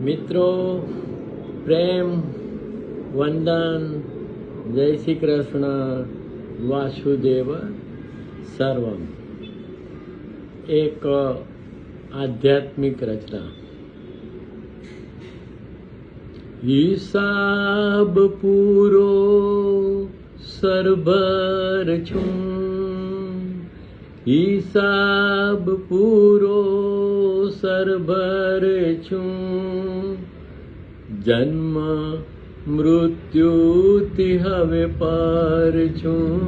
મિત્રો, પ્રેમ, વંદન, જય શ્રી કૃષ્ણ, વાસુદેવ સર્વમ. એક આધ્યાત્મિક રચના. હિસાબ પૂરો સરભર છું, હિસાબ પૂરો સરભર છું, જન્મ મૃત્યુથી હવે પર છું,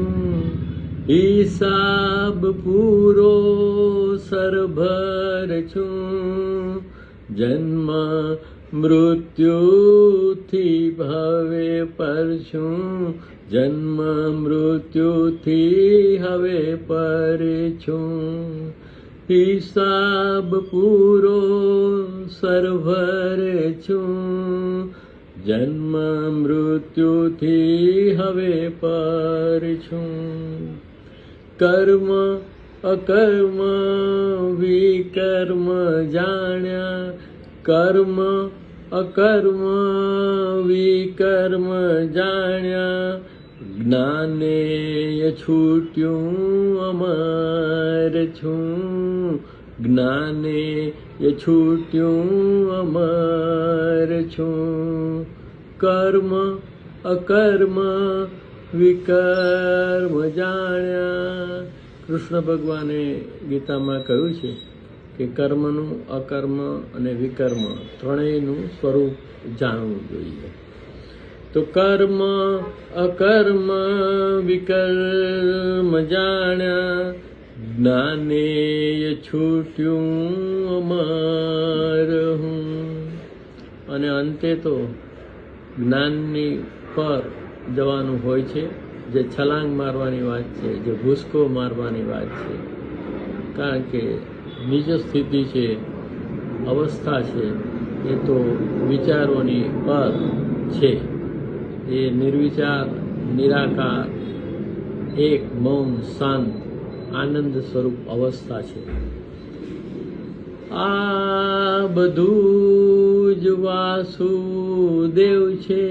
હિસાબ પૂરો સરભર છું, જન્મ મૃત્યુથી હવે પર છું, જન્મ મૃત્યુથી હવે પર છું, હિસાબ પૂરો સરભર છું, જન્મ મૃત્યુથી હવે પર છું. કર્મ અકર્મ વિકર્મ જાણ્યા, કર્મ અકર્મ વિકર્મ જાણ્યા, જ્ઞાનેય છૂટ્યું અમર છું, જ્ઞાનેય છૂટ્યું અમર છું. કર્મ અકર્મ વિકર્મ જાણ્યા. કૃષ્ણ ભગવાને ગીતામાં કહ્યું છે કે કર્મનું, અકર્મ અને વિકર્મ ત્રણેયનું સ્વરૂપ જાણવું જોઈએ. તો કર્મ અકર્મ વિકર્મ જાણ્યા, જ્ઞાનેય છૂટ્યું અમર હું. અને અંતે તો જ્ઞાનની પર જવાનું હોય છે, જે છલાંગ મારવાની વાત છે, જે ભૂસકો મારવાની વાત છે. કારણ કે નિજ સ્થિતિ છે, અવસ્થા છે, એ તો વિચારોની પર છે. એ નિર્વિચાર, નિરાકાર, એક મૌન શાંત આનંદ સ્વરૂપ અવસ્થા છે. આ બધું જ વાસુદેવ છે,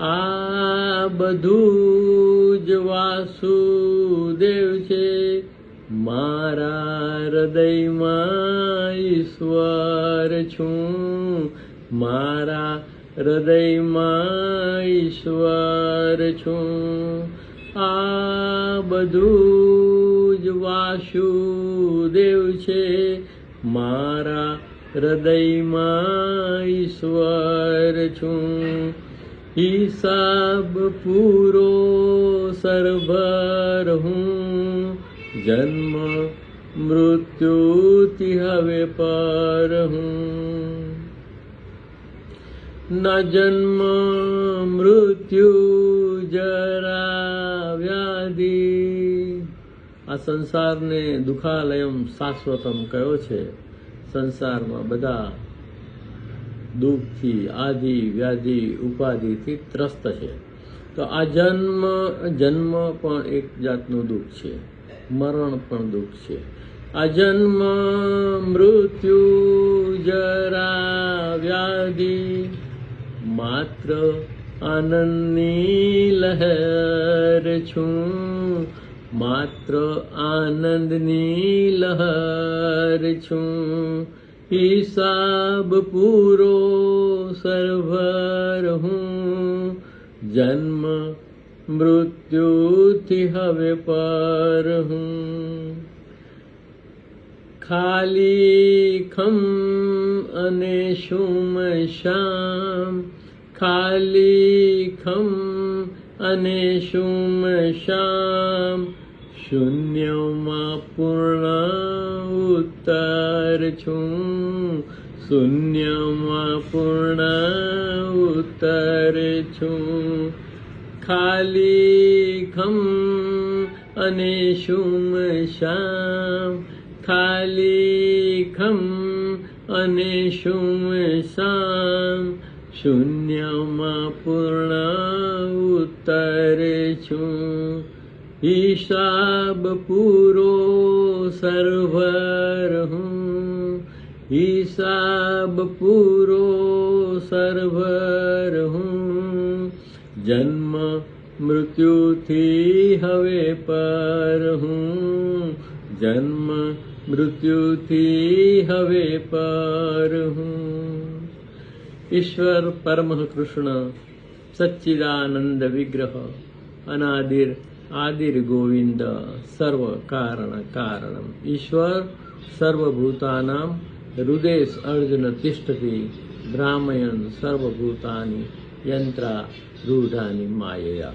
આ બધું જ વાસુદેવ છે, મારા હૃદયમાં ઈશ્વર છું, મારા હૃદયમાં ઈશ્વર છું. આ બધું જ વાસુદેવ છે, મારા હૃદયમાં ઈશ્વર છું. હિસાબ પૂરો સરભર હું, જન્મ મૃત્યુથી હવે પર હું. ન જન્મ મૃત્યુ જરા વ્યાધિ. આ સંસારને દુઃખાલયમ શાશ્વતમ કયો છે. સંસારમાં બધા દુઃખથી, આદિ વ્યાધિ ઉપાધિથી ત્રસ્ત છે. તો આ જન્મ પણ એક જાતનું દુઃખ છે, મરણ પણ દુઃખ છે. આ જન્મ મૃત્યુ જરા વ્યાધિ, માત્ર આનંદની લહેર છું, માત્ર આનંદની લહેર છું. હિસાબ પૂરો સરભર હું, જન્મ મૃત્યુથી હવે પર હું. ખાલી ખમ અને શુમ શામ, ખાલી ખમ અને શુમ શામ, શૂન્યમાં પૂર્ણ ઉત્તર છું, શૂન્યમાં પૂર્ણ ઉત્તર છું. ખાલી ખમ અને શુમ શામ, ખાલી ખમ અને શુમ શામ, શૂન્યમાં પૂર્ણ ઉત્તર છું. હિસાબ પૂરો સરભર હું, હિસાબ પૂરો સરભર હું, જન્મ મૃત્યુથી હવે પર હું, જન્મ મૃત્યુથી હવે પર હું. ઈશ્વર પરમ કૃષ્ણ સચ્ચિદાનંદ વિગ્રહ અનાદિર આદિર ગોવિંદ સર્વ કારણ કારણમ. ઈશ્વર સર્વભૂતાનાં હૃદય અર્જુન તિષ્ઠતિ, ભ્રામયન સર્વભૂતાની યંત્રા રૂઢાની માયયા.